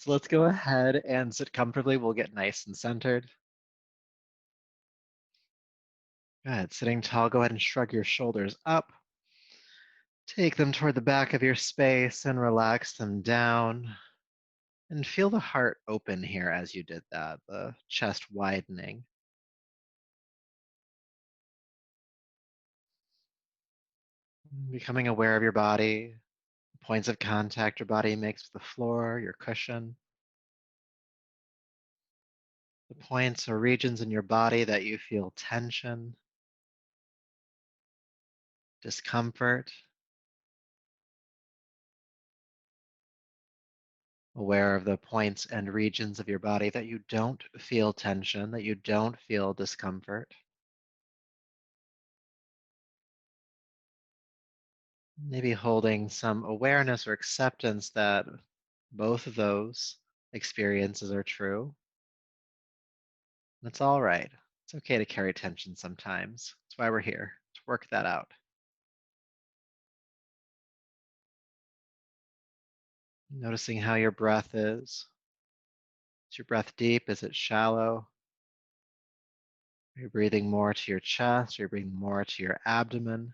So let's go ahead and sit comfortably. We'll get nice and centered. Good. Sitting tall, go ahead and shrug your shoulders up. Take them toward the back of your space and relax them down. And feel the heart open here as you did that, the chest widening. Becoming aware of your body, points of contact your body makes with the floor, your cushion. The points or regions in your body that you feel tension, discomfort. Aware of the points and regions of your body that you don't feel tension, that you don't feel discomfort. Maybe holding some awareness or acceptance that both of those experiences are true. That's all right. It's okay to carry tension sometimes. That's why we're here, to work that out. Noticing how your breath is. Is your breath deep? Is it shallow? Are you breathing more to your chest? Are you breathing more to your abdomen?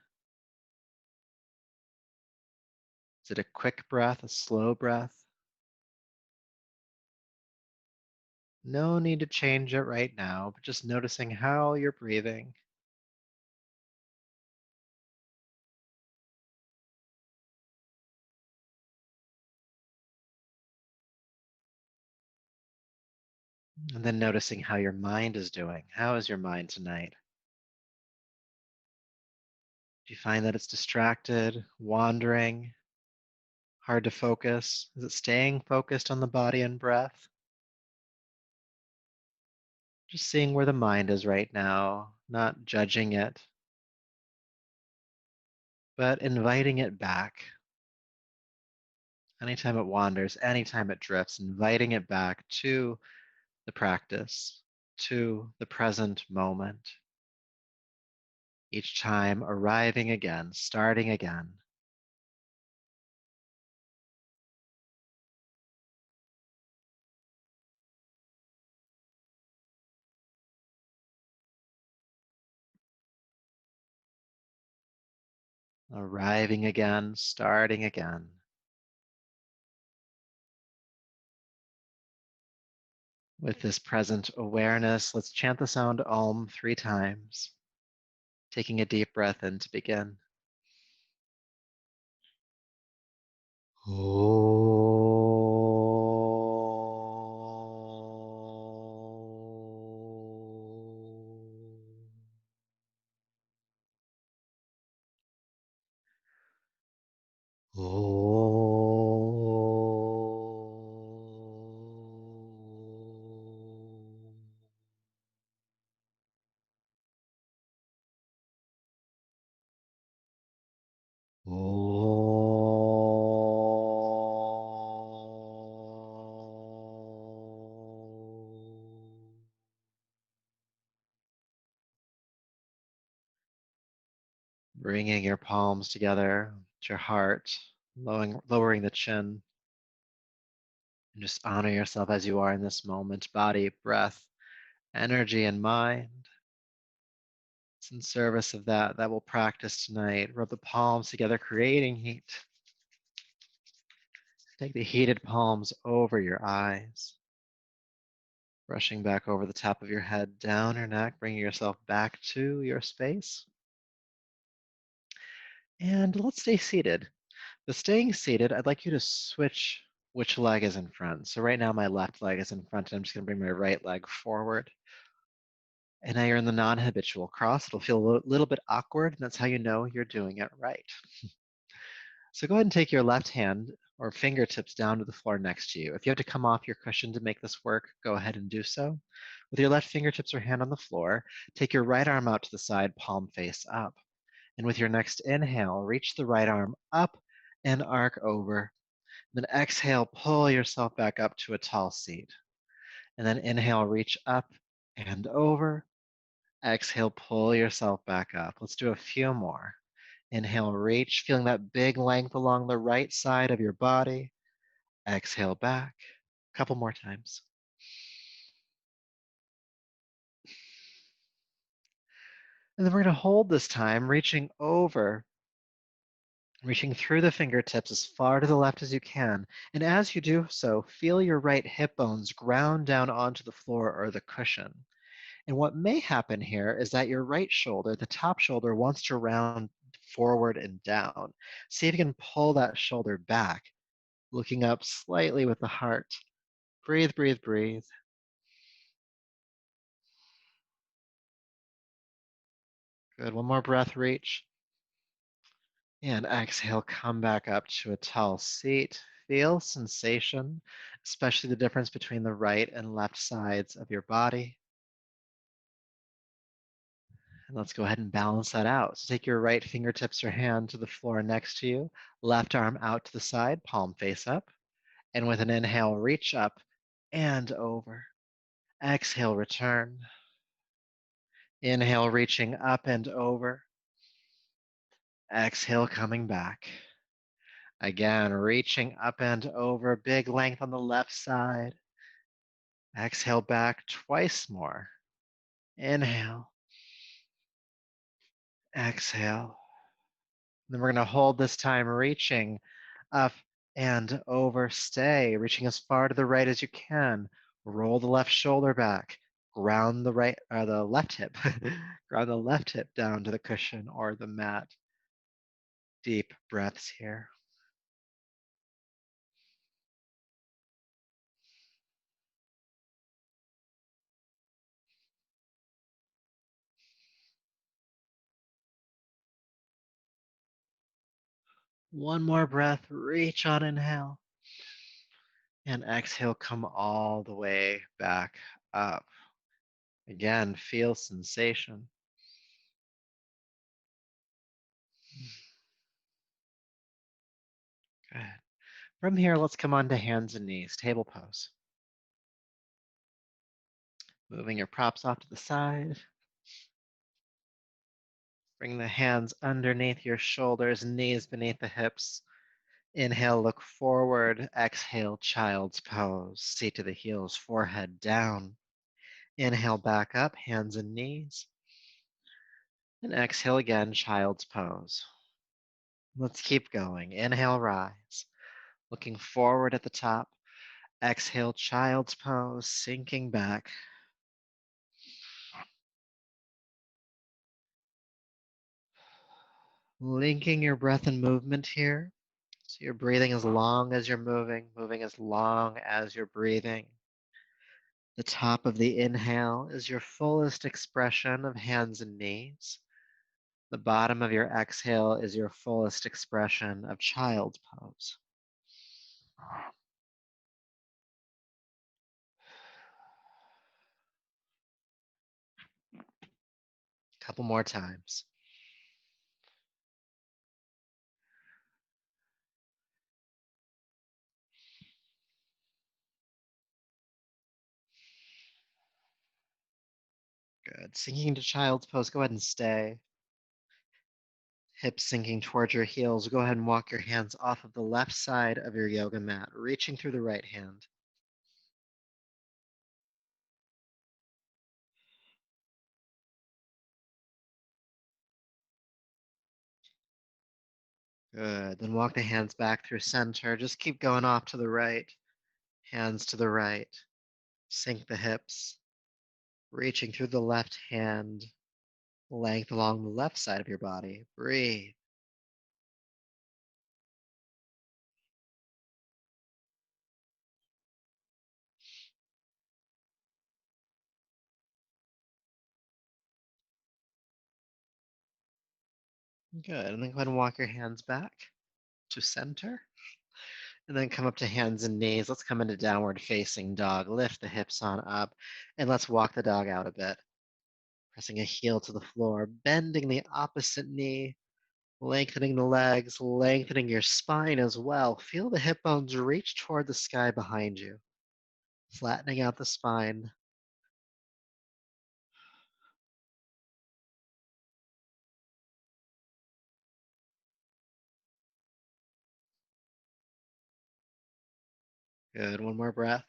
Is it a quick breath, a slow breath? No need to change it right now, but just noticing how you're breathing. And then noticing how your mind is doing. How is your mind tonight? Do you find that it's distracted, wandering, hard to focus? Is it staying focused on the body and breath? Just seeing where the mind is right now, not judging it, but inviting it back. Anytime it wanders, anytime it drifts, inviting it back to the practice, to the present moment. Each time arriving again, starting again. Arriving again, starting again. With this present awareness, let's chant the sound Om 3 times, taking a deep breath in to begin. Bringing your palms together to your heart, lowering the chin, and just honor yourself as you are in this moment, body, breath, energy, and mind. It's in service of that we'll practice tonight. Rub the palms together, creating heat. Take the heated palms over your eyes, brushing back over the top of your head, down your neck, bringing yourself back to your space. And let's stay seated. The staying seated, I'd like you to switch which leg is in front. So right now my left leg is in front, and I'm just gonna bring my right leg forward. And now you're in the non-habitual cross. It'll feel a little bit awkward, and that's how you know you're doing it right. So go ahead and take your left hand or fingertips down to the floor next to you. If you have to come off your cushion to make this work, go ahead and do so. With your left fingertips or hand on the floor, take your right arm out to the side, palm face up. And with your next inhale, reach the right arm up and arc over. Then exhale, pull yourself back up to a tall seat. And then inhale, reach up and over. Exhale, pull yourself back up. Let's do a few more. Inhale, reach, feeling that big length along the right side of your body. Exhale back. A couple more times. And then we're going to hold this time, reaching over, reaching through the fingertips as far to the left as you can. And as you do so, feel your right hip bones ground down onto the floor or the cushion. And what may happen here is that your right shoulder, the top shoulder, wants to round forward and down. See if you can pull that shoulder back, looking up slightly with the heart. Breathe, breathe, breathe. Good. One more breath, reach. And exhale, come back up to a tall seat. Feel sensation, especially the difference between the right and left sides of your body. And let's go ahead and balance that out. So take your right fingertips or hand to the floor next to you, left arm out to the side, palm face up. And with an inhale, reach up and over. Exhale, return. Inhale, reaching up and over. Exhale, coming back. Again, reaching up and over, big length on the left side. Exhale back twice more. Inhale, exhale. Then we're going to hold this time, reaching up and over. Stay, reaching as far to the right as you can. Roll the left shoulder back. Ground the left hip. Ground the left hip down to the cushion or the mat. Deep breaths here. One more breath. Reach on inhale. And exhale, come all the way back up. Again, feel sensation. Good. From here, let's come on to hands and knees, table pose. Moving your props off to the side. Bring the hands underneath your shoulders, knees beneath the hips. Inhale, look forward. Exhale, child's pose. Seat to the heels, forehead down. Inhale, back up, hands and knees. And exhale again, child's pose. Let's keep going. Inhale, rise. Looking forward at the top. Exhale, child's pose, sinking back. Linking your breath and movement here. So you're breathing as long as you're moving, moving as long as you're breathing. The top of the inhale is your fullest expression of hands and knees. The bottom of your exhale is your fullest expression of child's pose. A couple more times. Good. Sinking to child's pose, go ahead and stay. Hips sinking towards your heels. Go ahead and walk your hands off of the left side of your yoga mat, reaching through the right hand. Good. Then walk the hands back through center. Just keep going off to the right. Hands to the right. Sink the hips. Reaching through the left hand. Length along the left side of your body. Breathe. Good. And then go ahead and walk your hands back to center. And then come up to hands and knees. Let's come into downward facing dog. Lift the hips on up. And let's walk the dog out a bit. Pressing a heel to the floor, bending the opposite knee, lengthening the legs, lengthening your spine as well. Feel the hip bones reach toward the sky behind you, flattening out the spine. Good. One more breath.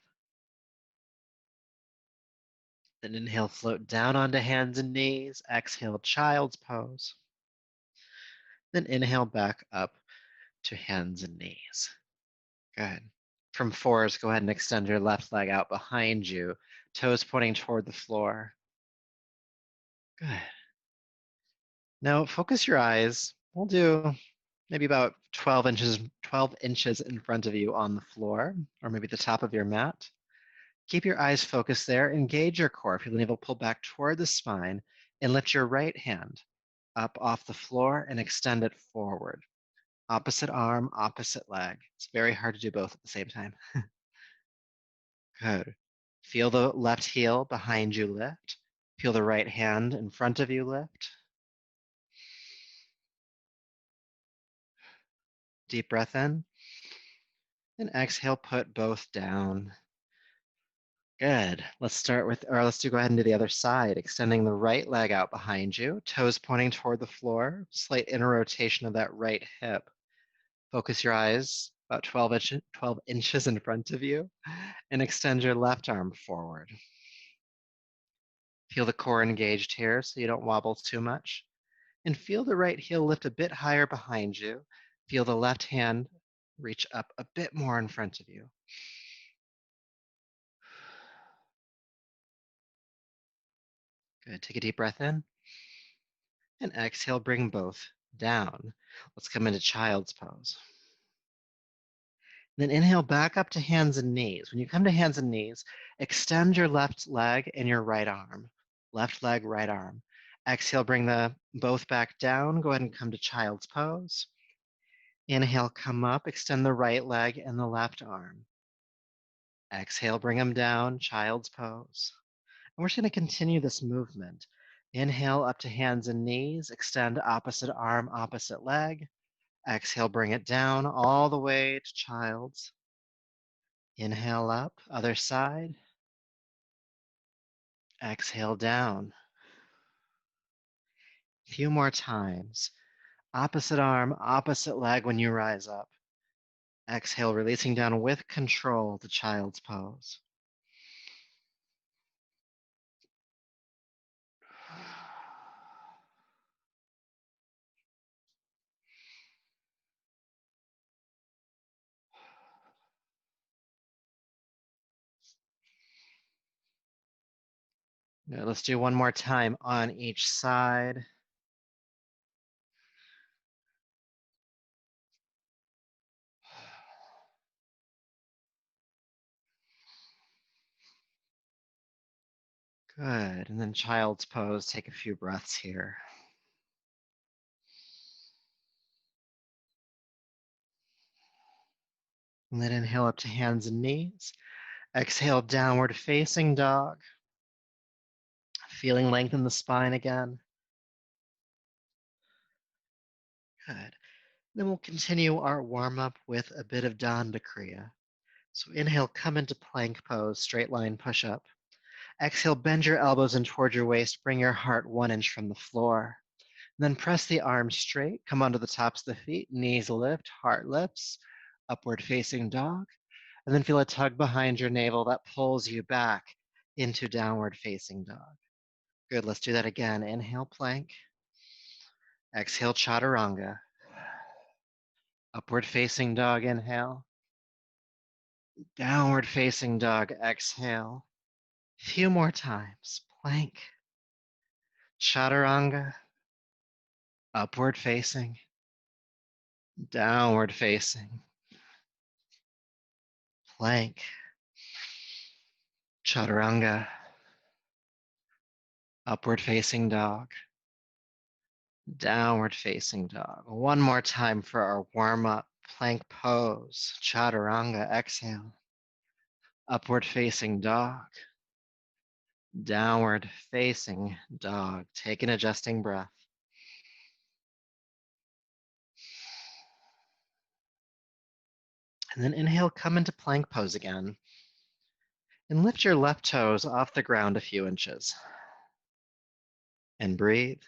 Then inhale, float down onto hands and knees. Exhale, child's pose. Then inhale back up to hands and knees. Good. From fours, go ahead and extend your left leg out behind you, toes pointing toward the floor. Good. Now focus your eyes. We'll do maybe about 12 inches in front of you on the floor, or maybe the top of your mat. Keep your eyes focused there. Engage your core. Feel the navel pull back toward the spine and lift your right hand up off the floor and extend it forward. Opposite arm, opposite leg. It's very hard to do both at the same time. Good. Feel the left heel behind you lift. Feel the right hand in front of you lift. Deep breath in. And exhale, put both down. Good. Let's go ahead and do the other side, extending the right leg out behind you, toes pointing toward the floor, slight inner rotation of that right hip. Focus your eyes about 12 inches in front of you, and extend your left arm forward. Feel the core engaged here so you don't wobble too much. And feel the right heel lift a bit higher behind you. Feel the left hand reach up a bit more in front of you. Good. Take a deep breath in. And exhale, bring both down. Let's come into child's pose. Then inhale back up to hands and knees. When you come to hands and knees, extend your left leg and your right arm. Left leg, right arm. Exhale, bring the both back down. Go ahead and come to child's pose. Inhale, come up, extend the right leg and the left arm. Exhale, bring them down, child's pose. And we're just going to continue this movement. Inhale up to hands and knees, extend opposite arm, opposite leg. Exhale, bring it down all the way to child's. Inhale up, other side. Exhale down. A few more times. Opposite arm, opposite leg when you rise up. Exhale, releasing down with control to child's pose. Now let's do one more time on each side. Good. And then child's pose. Take a few breaths here. And then inhale up to hands and knees. Exhale, downward facing dog. Feeling length in the spine again. Good. Then we'll continue our warm-up with a bit of Danda Kriya. So inhale, come into plank pose, straight line push-up. Exhale, bend your elbows in toward your waist, bring your heart 1 inch from the floor. Then press the arms straight, come onto the tops of the feet, knees lift, heart lifts, upward facing dog. And then feel a tug behind your navel that pulls you back into downward facing dog. Good, let's do that again. Inhale, plank. Exhale, chaturanga. Upward facing dog, inhale. Downward facing dog, exhale. Few more times. Plank. Chaturanga. Upward facing. Downward facing. Plank. Chaturanga. Upward facing dog. Downward facing dog. One more time for our warm up. Plank pose. Chaturanga. Exhale. Upward facing dog. Downward facing dog. Take an adjusting breath. And then inhale, come into plank pose again. And lift your left toes off the ground a few inches. And breathe.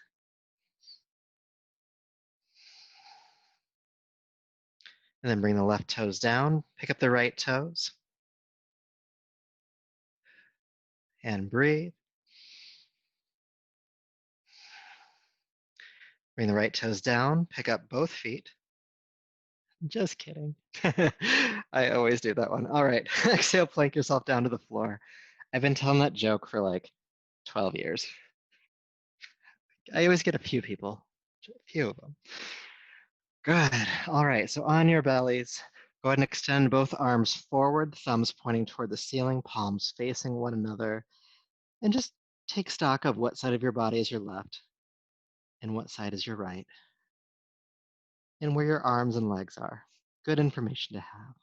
And then bring the left toes down. Pick up the right toes. And breathe. Bring the right toes down, pick up both feet. Just kidding. I always do that one. All right, exhale, plank yourself down to the floor. I've been telling that joke for like 12 years. I always get a few people, a few of them. Good. All right, so on your bellies, go ahead and extend both arms forward, thumbs pointing toward the ceiling, palms facing one another, and just take stock of what side of your body is your left and what side is your right, and where your arms and legs are. Good information to have.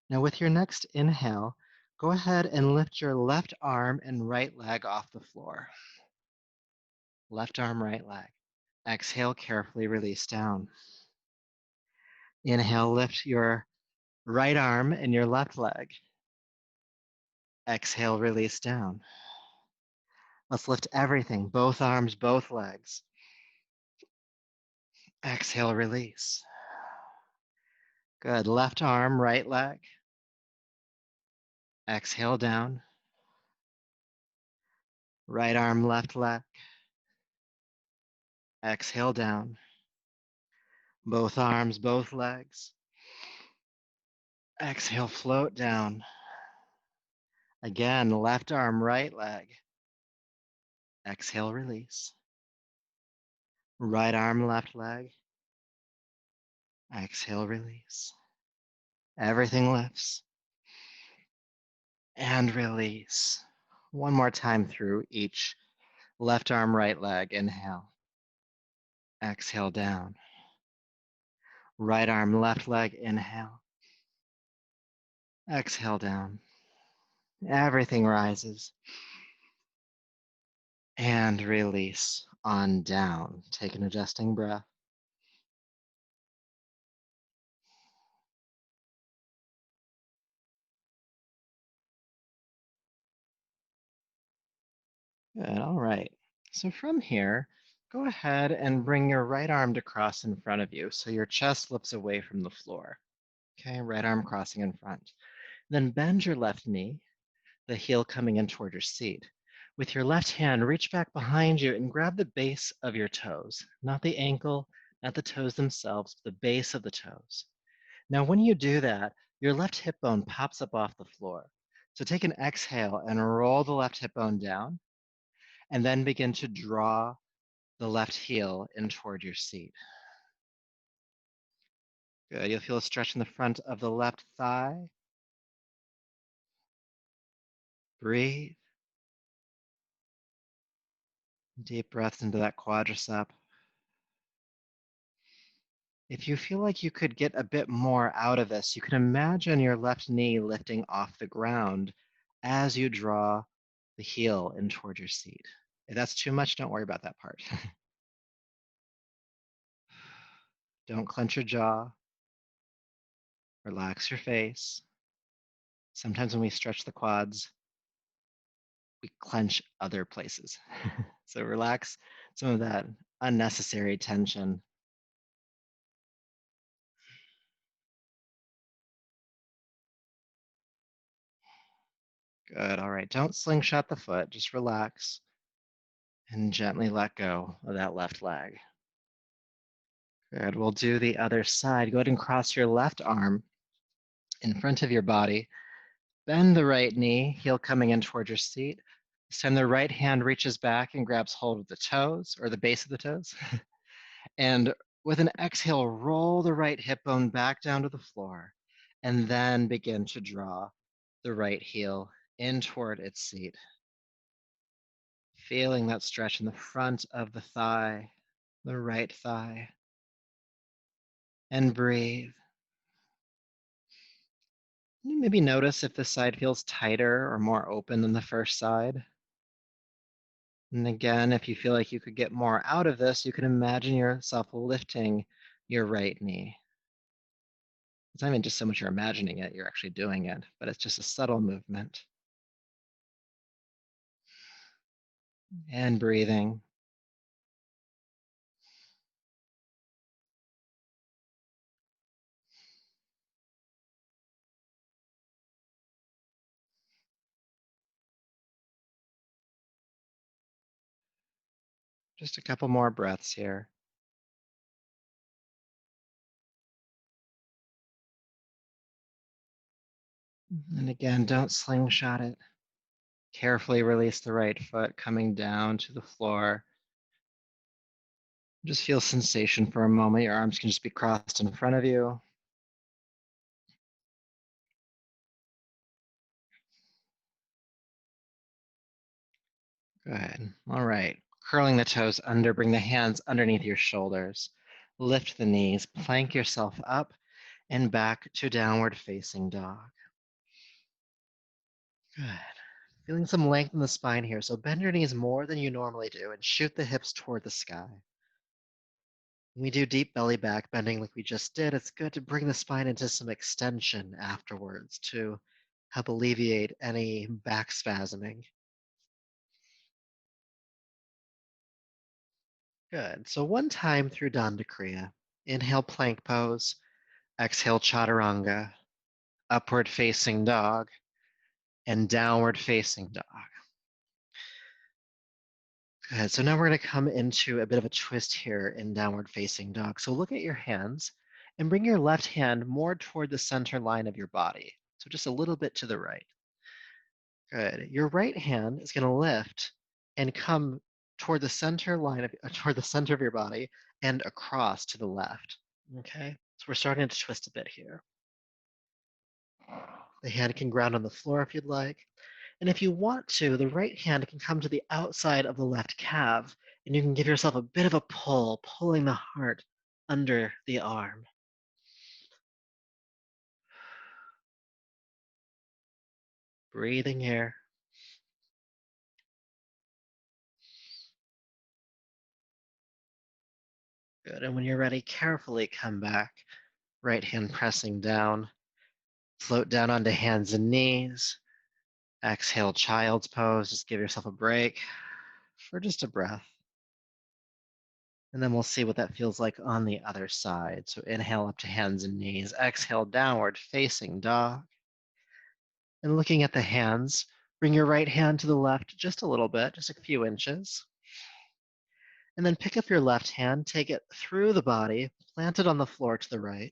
Now, with your next inhale, go ahead and lift your left arm and right leg off the floor. Left arm, right leg. Exhale, carefully release down. Inhale, lift your right arm and your left leg. Exhale, release down. Let's lift everything, both arms, both legs. Exhale, release. Good. Left arm, right leg. Exhale down. Right arm, left leg. Exhale down. Both arms, both legs. Exhale, float down. Again, left arm, right leg. Exhale, release. Right arm, left leg. Exhale, release. Everything lifts. And release. One more time through each left arm, right leg. Inhale. Exhale down. Right arm, left leg. Inhale. Exhale down. Everything rises. And release on down. Take an adjusting breath. Good, all right. So from here, go ahead and bring your right arm to cross in front of you so your chest lifts away from the floor. Okay, right arm crossing in front. Then bend your left knee, the heel coming in toward your seat. With your left hand, reach back behind you and grab the base of your toes, not the ankle, not the toes themselves, but the base of the toes. Now, when you do that, your left hip bone pops up off the floor. So take an exhale and roll the left hip bone down, and then begin to draw the left heel in toward your seat. Good. You'll feel a stretch in the front of the left thigh. Breathe. Deep breaths into that quadricep. If you feel like you could get a bit more out of this, you can imagine your left knee lifting off the ground as you draw the heel in toward your seat. If that's too much, don't worry about that part. Don't clench your jaw. Relax your face. Sometimes when we stretch the quads, we clench other places. So relax some of that unnecessary tension. Good. All right. Don't slingshot the foot. Just relax and gently let go of that left leg. Good. We'll do the other side. Go ahead and cross your left arm in front of your body. Bend the right knee, heel coming in toward your seat. This time the right hand reaches back and grabs hold of the toes or the base of the toes. And with an exhale, roll the right hip bone back down to the floor and then begin to draw the right heel in toward its seat. Feeling that stretch in the front of the thigh, the right thigh. And breathe. You maybe notice if this side feels tighter or more open than the first side. And again, if you feel like you could get more out of this, you can imagine yourself lifting your right knee. It's not even just so much you're imagining it, you're actually doing it, but it's just a subtle movement. And breathing. Just a couple more breaths here. And again, don't slingshot it. Carefully release the right foot coming down to the floor. Just feel sensation for a moment. Your arms can just be crossed in front of you. Good. All right. Curling the toes under, bring the hands underneath your shoulders. Lift the knees, plank yourself up and back to downward facing dog. Good. Feeling some length in the spine here, so bend your knees more than you normally do and shoot the hips toward the sky. When we do deep belly back bending like we just did, it's good to bring the spine into some extension afterwards to help alleviate any back spasming. Good. So one time through Danda Kriya, inhale plank pose, exhale chaturanga, upward facing dog, and downward facing dog. Good. So now we're going to come into a bit of a twist here in downward facing dog. So look at your hands and bring your left hand more toward the center line of your body. So just a little bit to the right. Good. Your right hand is going to lift and come toward the center line of toward the center of your body and across to the left. Okay. So we're starting to twist a bit here. The hand can ground on the floor if you'd like. And if you want to, the right hand can come to the outside of the left calf, and you can give yourself a bit of a pull, pulling the heart under the arm. Breathing here. Good. And when you're ready, carefully come back. Right hand pressing down. Float down onto hands and knees. Exhale, child's pose. Just give yourself a break for just a breath. And then we'll see what that feels like on the other side. So inhale up to hands and knees. Exhale, downward facing dog. And looking at the hands, bring your right hand to the left just a little bit, just a few inches. And then pick up your left hand, take it through the body, plant it on the floor to the right.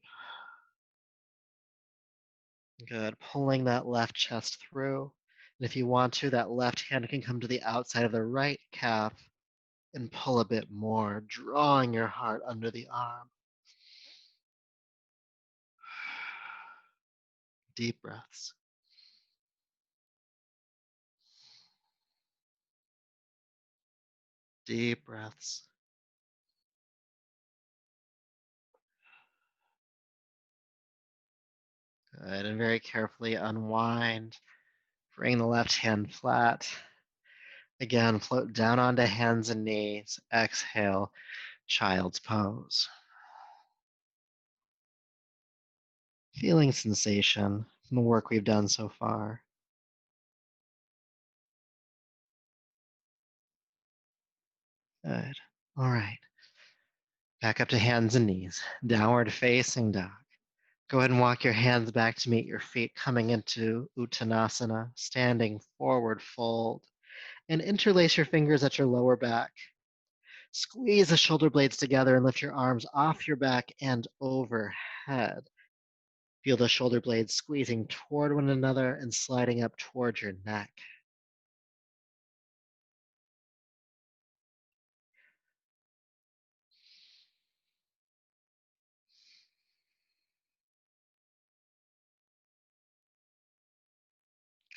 Good. Pulling that left chest through. And if you want to, that left hand can come to the outside of the right calf and pull a bit more, drawing your heart under the arm. Deep breaths. Deep breaths. Good. And very carefully unwind. Bring the left hand flat. Again, float down onto hands and knees. Exhale, child's pose. Feeling sensation from the work we've done so far. Good. All right. Back up to hands and knees. Downward facing dog. Go ahead and walk your hands back to meet your feet, coming into Uttanasana, standing forward fold, and interlace your fingers at your lower back. Squeeze the shoulder blades together and lift your arms off your back and overhead. Feel the shoulder blades squeezing toward one another and sliding up towards your neck.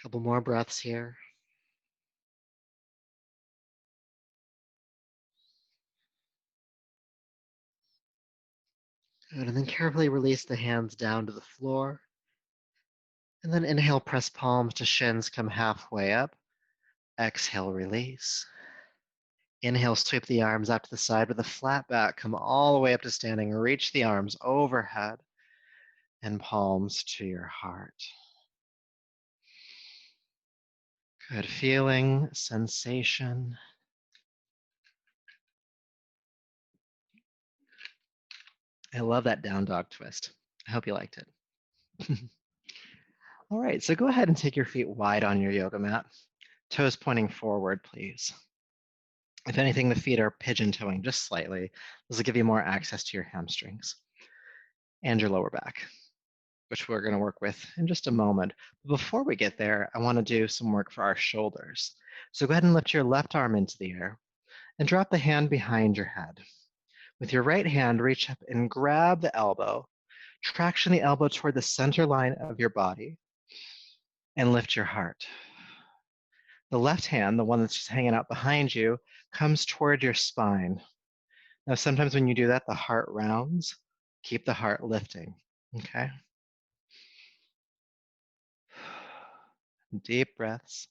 Couple more breaths here. Good, and then carefully release the hands down to the floor. And then inhale, press palms to shins, come halfway up. Exhale, release. Inhale, sweep the arms out to the side with a flat back. Come all the way up to standing. Reach the arms overhead and palms to your heart. Good feeling, sensation. I love that down dog twist. I hope you liked it. All right, so go ahead and take your feet wide on your yoga mat. Toes pointing forward, please. If anything, the feet are pigeon toeing just slightly. This will give you more access to your hamstrings and your lower back. which we're going to work with in just a moment. But before we get there, I want to do some work for our shoulders. So go ahead and lift your left arm into the air and drop the hand behind your head. With your right hand, reach up and grab the elbow. Traction the elbow toward the center line of your body and lift your heart. The left hand, the one that's just hanging out behind you, comes toward your spine. Now, sometimes when you do that, the heart rounds. Keep the heart lifting, okay? Deep breaths.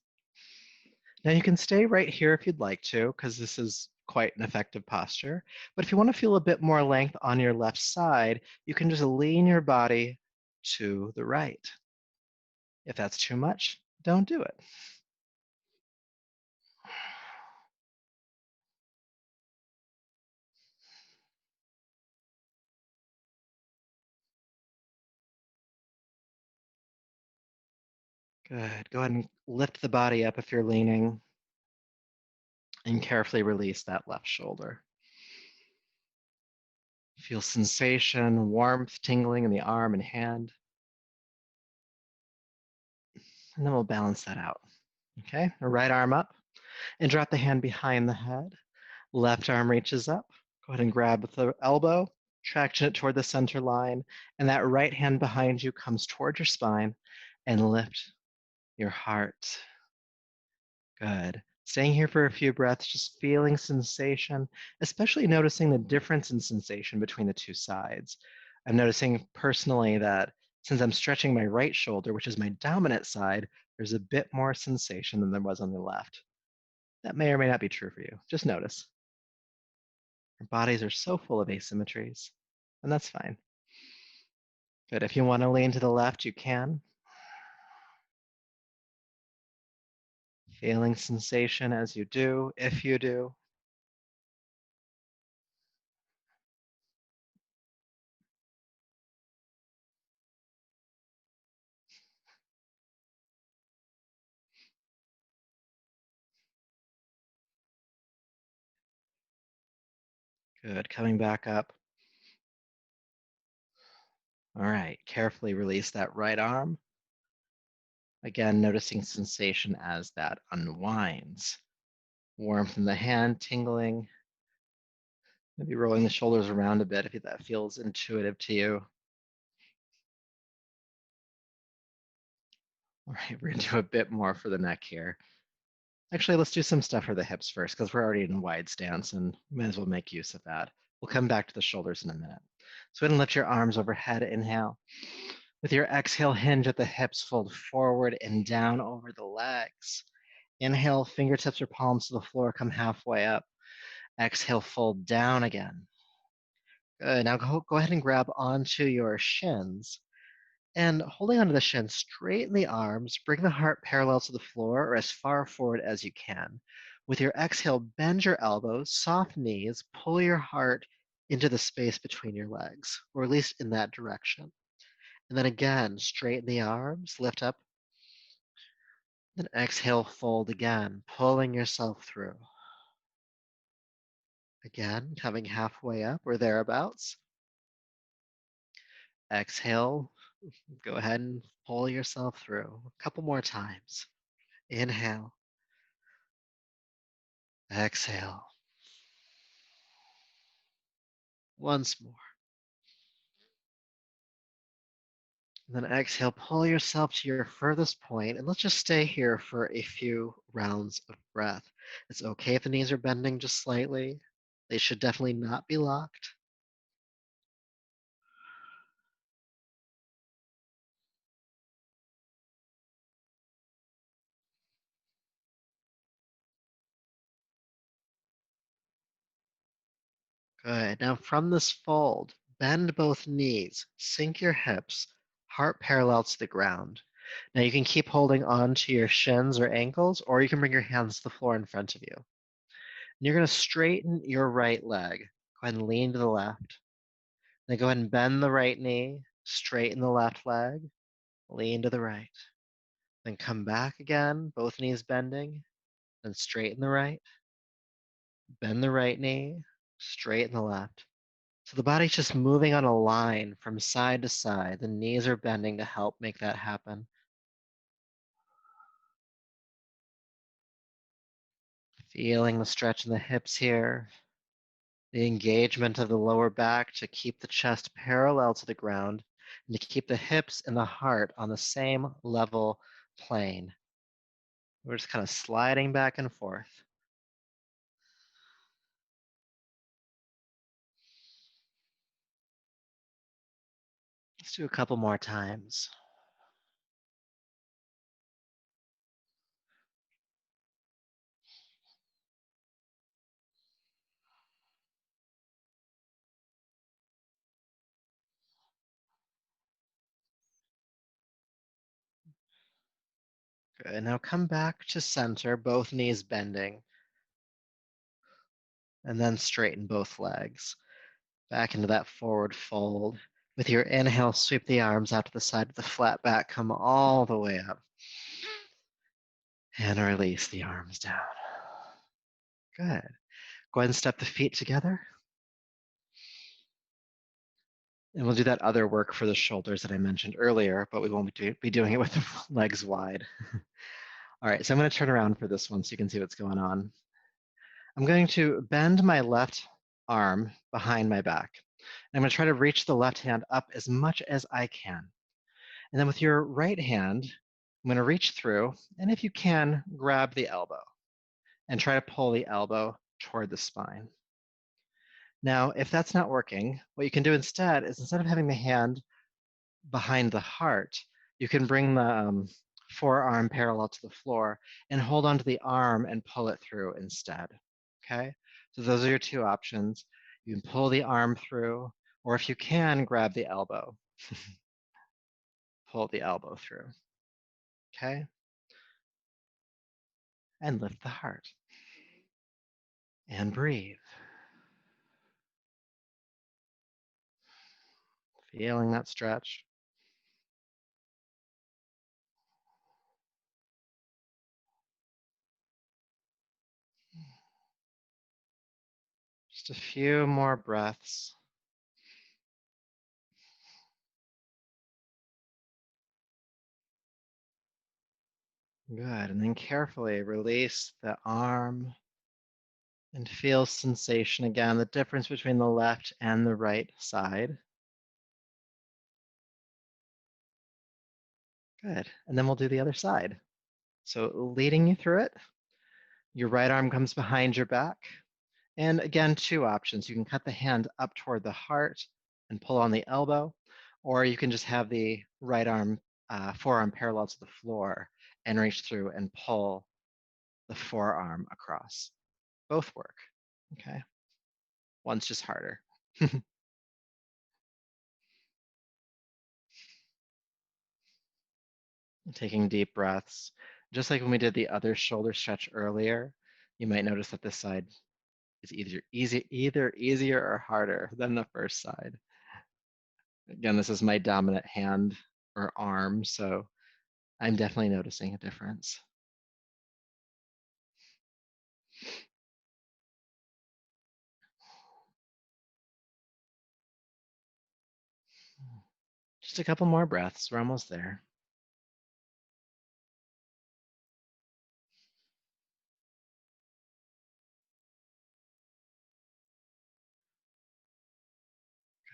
Now, you can stay right here if you'd like to, because this is quite an effective posture. But if you want to feel a bit more length on your left side, you can just lean your body to the right. If that's too much, don't do it. Good. Go ahead and lift the body up if you're leaning and carefully release that left shoulder. Feel sensation, warmth, tingling in the arm and hand. And then we'll balance that out. Okay, right arm up and drop the hand behind the head. Left arm reaches up. Go ahead and grab with the elbow, traction it toward the center line, and that right hand behind you comes toward your spine and lift your heart. Good. Staying here for a few breaths, just feeling sensation, especially noticing the difference in sensation between the two sides. I'm noticing personally that since I'm stretching my right shoulder, which is my dominant side, there's a bit more sensation than there was on the left. That may or may not be true for you. Just notice. Our bodies are so full of asymmetries, and that's fine. Good. If you want to lean to the left, you can. Feeling sensation as you do, if you do. Good. Coming back up. All right. Carefully release that right arm. Again, noticing sensation as that unwinds. Warmth in the hand, tingling. Maybe rolling the shoulders around a bit if that feels intuitive to you. All right, we're gonna do a bit more for the neck here. Actually, let's do some stuff for the hips first because we're already in wide stance and we might as well make use of that. We'll come back to the shoulders in a minute. So go ahead and lift your arms overhead, inhale. With your exhale, hinge at the hips, fold forward and down over the legs. Inhale, fingertips or palms to the floor, come halfway up. Exhale, fold down again. Good. Now go ahead and grab onto your shins. And holding onto the shins, straighten the arms, bring the heart parallel to the floor or as far forward as you can. With your exhale, bend your elbows, soft knees, pull your heart into the space between your legs, or at least in that direction. And then again, straighten the arms, lift up, then exhale, fold again, pulling yourself through. Again, coming halfway up or thereabouts. Exhale, go ahead and pull yourself through. A couple more times. Inhale, exhale. Once more. And then exhale, pull yourself to your furthest point, and let's just stay here for a few rounds of breath. It's okay if the knees are bending just slightly. They should definitely not be locked. Good. Now from this fold, bend both knees, sink your hips, heart parallel to the ground. Now you can keep holding on to your shins or ankles, or you can bring your hands to the floor in front of you. And you're going to straighten your right leg. Go ahead and lean to the left. Then go ahead and bend the right knee, straighten the left leg, lean to the right. Then come back again, both knees bending, then straighten the right, bend the right knee, straighten the left. So the body's just moving on a line from side to side. The knees are bending to help make that happen. Feeling the stretch in the hips here, the engagement of the lower back to keep the chest parallel to the ground and to keep the hips and the heart on the same level plane. We're just kind of sliding back and forth. Let's do a couple more times. Good. Now come back to center, both knees bending, and then straighten both legs. Back into that forward fold. With your inhale, sweep the arms out to the side of the flat back, come all the way up. And release the arms down. Good. Go ahead and step the feet together. And we'll do that other work for the shoulders that I mentioned earlier, but we won't be doing it with the legs wide. All right, so I'm going to turn around for this one so you can see what's going on. I'm going to bend my left arm behind my back. I'm going to try to reach the left hand up as much as I can. And then with your right hand, I'm going to reach through, and if you can, grab the elbow and try to pull the elbow toward the spine. Now, if that's not working, what you can do instead is instead of having the hand behind the heart, you can bring the forearm parallel to the floor and hold onto the arm and pull it through instead. Okay, so those are your two options. You can pull the arm through, or if you can, grab the elbow. Pull the elbow through. Okay, and lift the heart. And breathe. Feeling that stretch. Just a few more breaths. Good. And then carefully release the arm and feel sensation again, the difference between the left and the right side. Good. And then we'll do the other side. So leading you through it, your right arm comes behind your back. And again, two options. You can cut the hand up toward the heart and pull on the elbow, or you can just have the right arm, forearm parallel to the floor and reach through and pull the forearm across. Both work, okay? One's just harder. Taking deep breaths. Just like when we did the other shoulder stretch earlier, you might notice that this side is either easier or harder than the first side. Again, this is my dominant hand or arm, so I'm definitely noticing a difference. Just a couple more breaths. We're almost there.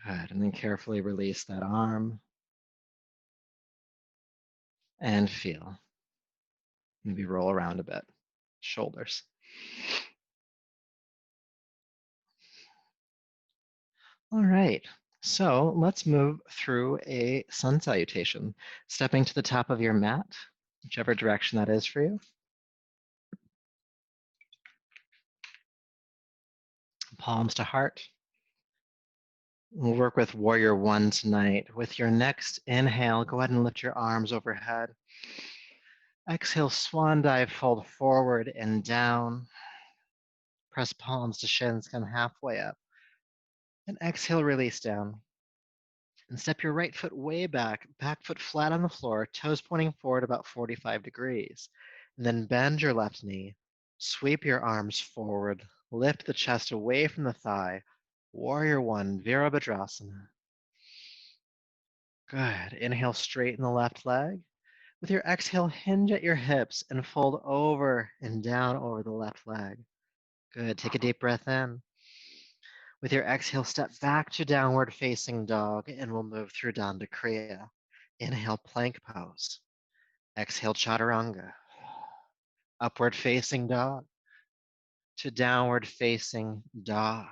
Good. And then carefully release that arm and feel. Maybe roll around a bit. Shoulders. All right. So let's move through a sun salutation, stepping to the top of your mat, whichever direction that is for you. Palms to heart. We'll work with warrior one tonight. With your next inhale, go ahead and lift your arms overhead. Exhale, swan dive, fold forward and down. Press palms to shins, come halfway up. And exhale, release down. And step your right foot way back, back foot flat on the floor, toes pointing forward about 45 degrees. And then bend your left knee, sweep your arms forward, lift the chest away from the thigh, Warrior One, Virabhadrasana. Good. Inhale, straighten the left leg. With your exhale, hinge at your hips and fold over and down over the left leg. Good. Take a deep breath in. With your exhale, step back to downward facing dog and we'll move through Danda Kriya. Inhale, plank pose. Exhale, chaturanga. Upward facing dog to downward facing dog.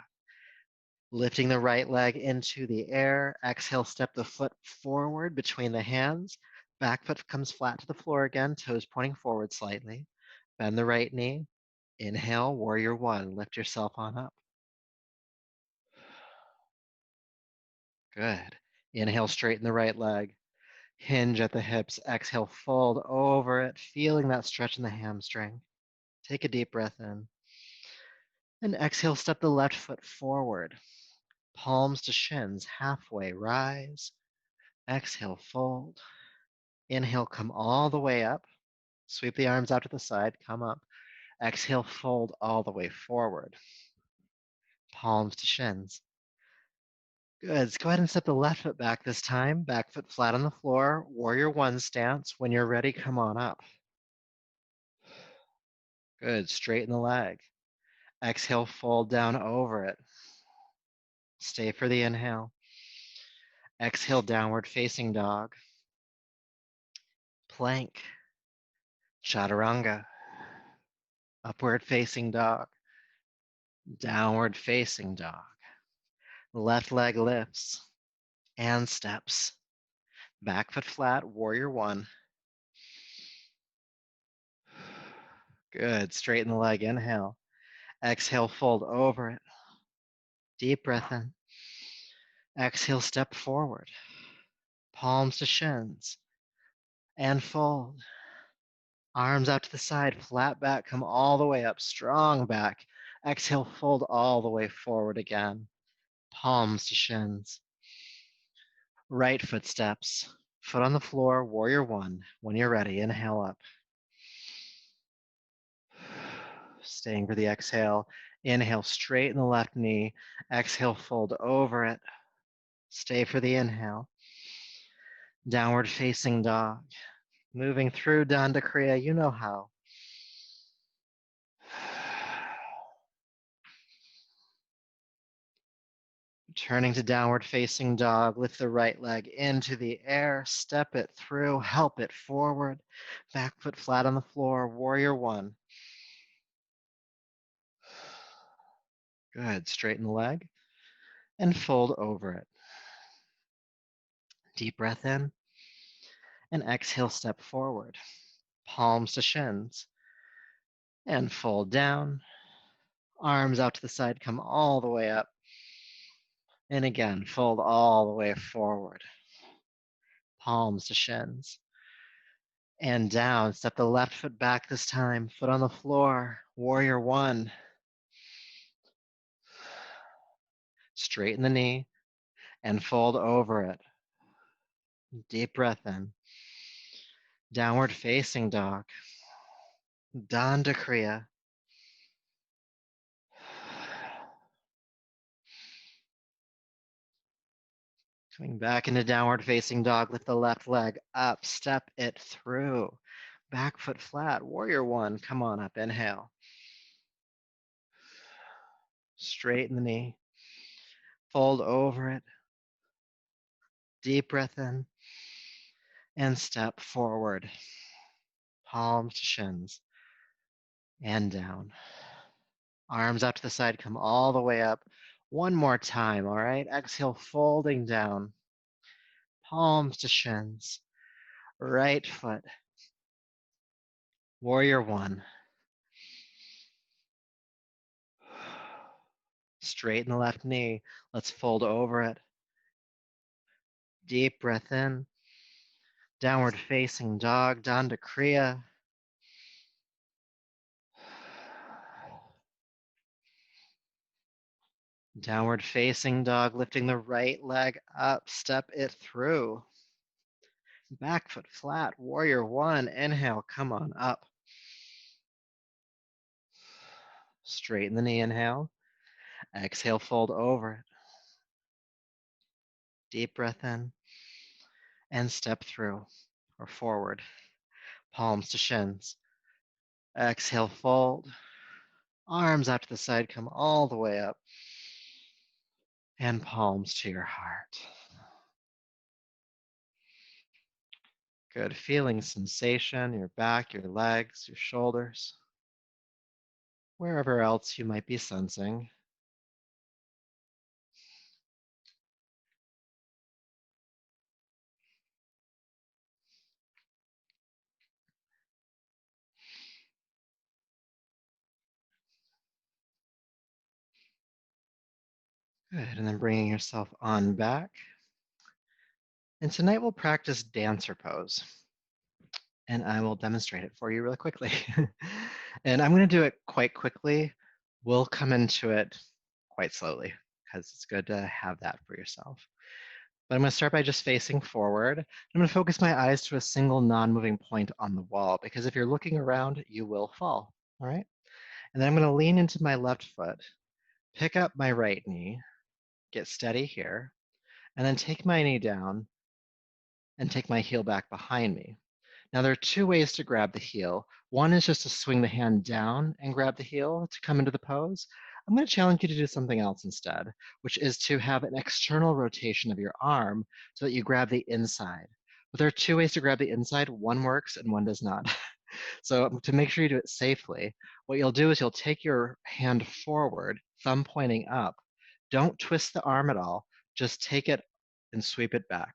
Lifting the right leg into the air. Exhale, step the foot forward between the hands. Back foot comes flat to the floor again, toes pointing forward slightly. Bend the right knee. Inhale, warrior one. Lift yourself on up. Good. Inhale, straighten the right leg. Hinge at the hips. Exhale, fold over it, feeling that stretch in the hamstring. Take a deep breath in. And exhale, step the left foot forward. Palms to shins, halfway rise. Exhale, fold. Inhale, come all the way up. Sweep the arms out to the side, come up. Exhale, fold all the way forward. Palms to shins. Good. Let's go ahead and step the left foot back this time. Back foot flat on the floor. Warrior one stance. When you're ready, come on up. Good. Straighten the leg. Exhale, fold down over it. Stay for the inhale. Exhale, downward facing dog. Plank. Chaturanga. Upward facing dog. Downward facing dog. Left leg lifts and steps. Back foot flat, warrior one. Good. Straighten the leg, inhale. Exhale, fold over it. Deep breath in. Exhale, step forward. Palms to shins. And fold. Arms out to the side, flat back, come all the way up, strong back. Exhale, fold all the way forward again. Palms to shins. Right foot steps. Foot on the floor, warrior one. When you're ready, inhale up. Staying for the exhale. Inhale, straighten the left knee. Exhale, fold over it. Stay for the inhale. Downward facing dog. Moving through Danda Kriya, you know how. Turning to downward facing dog, lift the right leg into the air, step it through, help it forward. Back foot flat on the floor, warrior one. Good, straighten the leg and fold over it. Deep breath in and exhale, step forward. Palms to shins and fold down. Arms out to the side, come all the way up. And again, fold all the way forward. Palms to shins. And down, step the left foot back this time, foot on the floor, warrior one. Straighten the knee and fold over it. Deep breath in. Downward facing dog. Danda Kriya. Coming back into downward facing dog, lift the left leg up, step it through. Back foot flat, warrior one, come on up, inhale. Straighten the knee, fold over it. Deep breath in and step forward. Palms to shins and down. Arms out to the side, come all the way up. One more time, all right? Exhale, folding down. Palms to shins. Right foot. Warrior one. Straighten the left knee. Let's fold over it. Deep breath in. Downward facing dog, Danda Kriya. Downward facing dog, lifting the right leg up, step it through. Back foot flat, warrior one. Inhale, come on up. Straighten the knee, inhale. Exhale, fold over it. Deep breath in and step through or forward. Palms to shins. Exhale, fold. Arms out to the side, come all the way up. And palms to your heart. Good. Feeling sensation, your back, your legs, your shoulders, wherever else you might be sensing. Good. And then bringing yourself on back. And tonight we'll practice dancer pose. And I will demonstrate it for you really quickly. And I'm going to do it quite quickly. We'll come into it quite slowly because it's good to have that for yourself. But I'm going to start by just facing forward. I'm going to focus my eyes to a single non-moving point on the wall because if you're looking around, you will fall. All right. And then I'm going to lean into my left foot, pick up my right knee, get steady here, and then take my knee down and take my heel back behind me. Now, there are two ways to grab the heel. One is just to swing the hand down and grab the heel to come into the pose. I'm going to challenge you to do something else instead, which is to have an external rotation of your arm so that you grab the inside. But there are two ways to grab the inside. One works and one does not. So to make sure you do it safely, what you'll do is you'll take your hand forward, thumb pointing up. Don't twist the arm at all. Just take it and sweep it back.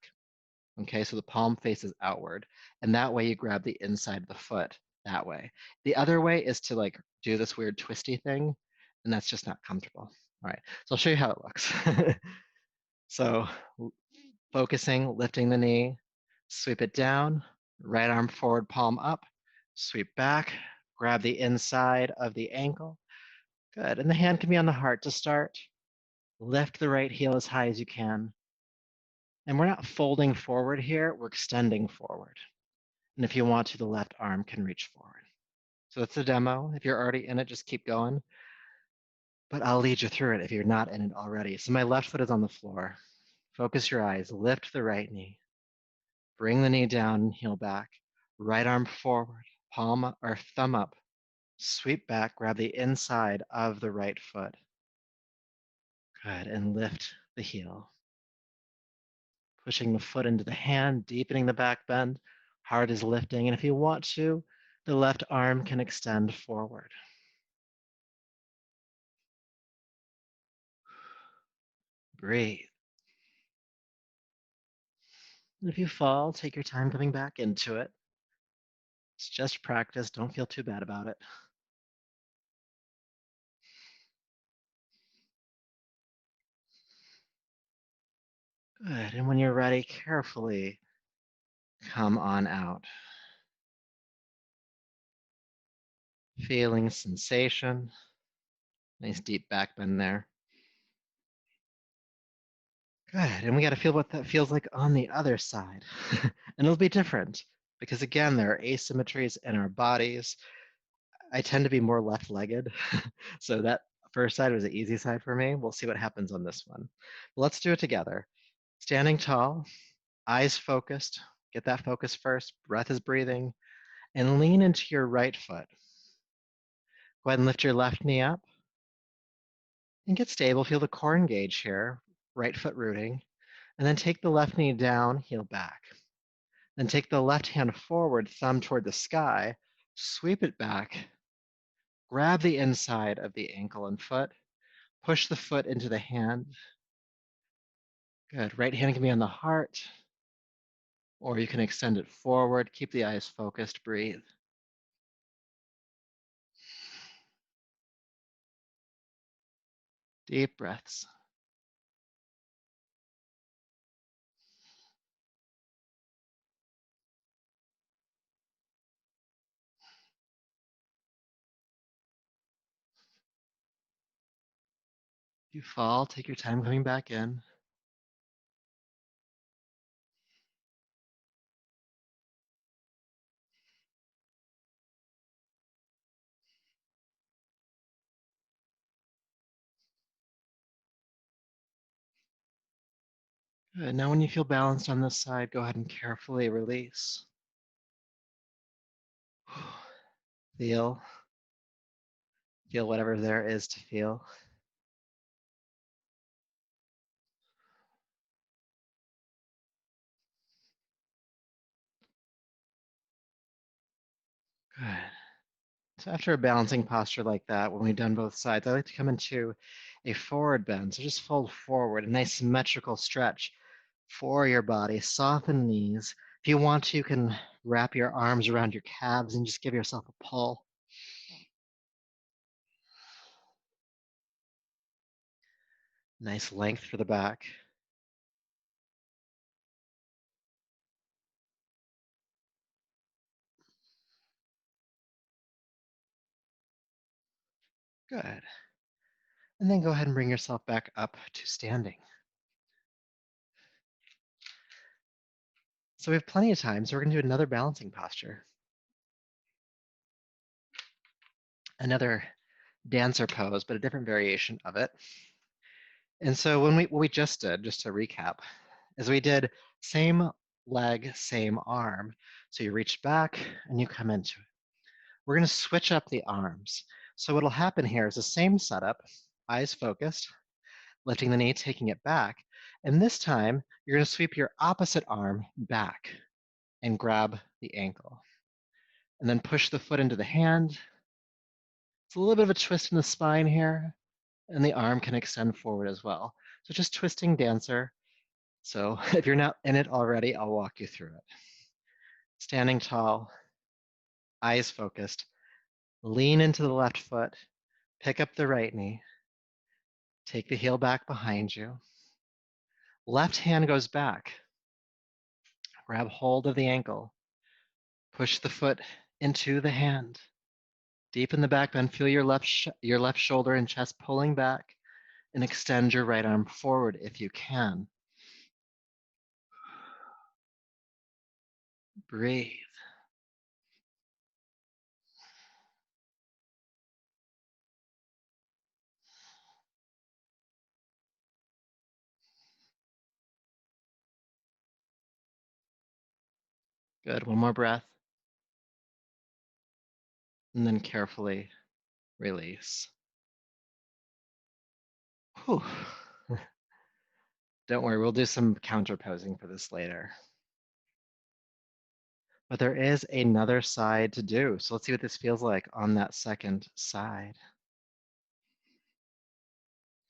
Okay, so the palm faces outward, and that way you grab the inside of the foot that way. The other way is to like do this weird twisty thing, and that's just not comfortable. All right, so I'll show you how it looks. So focusing, lifting the knee, sweep it down, right arm forward, palm up, sweep back, grab the inside of the ankle. Good, and the hand can be on the heart to start. Lift the right heel as high as you can. And we're not folding forward here, we're extending forward. And if you want to, the left arm can reach forward. So that's the demo. If you're already in it, just keep going. But I'll lead you through it if you're not in it already. So my left foot is on the floor. Focus your eyes, lift the right knee. Bring the knee down, heel back. Right arm forward, palm or thumb up. Sweep back, grab the inside of the right foot. Good, and lift the heel. Pushing the foot into the hand, deepening the back bend. Heart is lifting, and if you want to, the left arm can extend forward. Breathe. And if you fall, take your time coming back into it. It's just practice. Don't feel too bad about it. Good. And when you're ready, carefully come on out. Feeling sensation. Nice deep back bend there. Good. And we got to feel what that feels like on the other side. And it'll be different because, again, there are asymmetries in our bodies. I tend to be more left-legged. So that first side was the easy side for me. We'll see what happens on this one. Let's do it together. Standing tall, eyes focused. Get that focus first. Breath is breathing. And lean into your right foot. Go ahead and lift your left knee up. And get stable. Feel the core engage here. Right foot rooting. And then take the left knee down, heel back. Then take the left hand forward, thumb toward the sky. Sweep it back. Grab the inside of the ankle and foot. Push the foot into the hand. Good. Right hand can be on the heart, or you can extend it forward. Keep the eyes focused. Breathe. Deep breaths. If you fall, take your time coming back in. Good. Now, when you feel balanced on this side, go ahead and carefully release. Feel, feel whatever there is to feel. Good. So after a balancing posture like that, when we've done both sides, I like to come into a forward bend. So just fold forward, a nice symmetrical stretch for your body. Soften the knees. If you want to, you can wrap your arms around your calves and just give yourself a pull. Nice length for the back. Good. And then go ahead and bring yourself back up to standing. So we have plenty of time, so we're going to do another balancing posture. Another dancer pose, but a different variation of it. And so what we just did, just to recap, is we did same leg, same arm. So you reach back and you come into it. We're going to switch up the arms. So what'll happen here is the same setup, eyes focused, lifting the knee, taking it back. And this time, you're going to sweep your opposite arm back and grab the ankle. And then push the foot into the hand. It's a little bit of a twist in the spine here, and the arm can extend forward as well. So just twisting dancer. So if you're not in it already, I'll walk you through it. Standing tall, eyes focused, lean into the left foot, pick up the right knee, take the heel back behind you. Left hand goes back, grab hold of the ankle, push the foot into the hand. Deepen the back bend, feel your left shoulder and chest pulling back, and extend your right arm forward if you can. Breathe. Good. One more breath. And then carefully release. Whew. Don't worry, we'll do some counter posing for this later. But there is another side to do. So let's see what this feels like on that second side.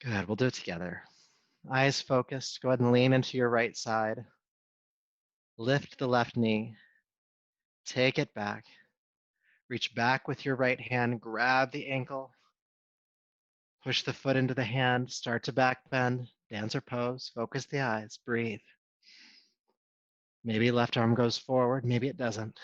Good. We'll do it together. Eyes focused. Go ahead and lean into your right side. Lift the left knee. Take it back. Reach back with your right hand. Grab the ankle. Push the foot into the hand. Start to back bend. Dancer pose. Focus the eyes. Breathe. Maybe left arm goes forward. Maybe it doesn't.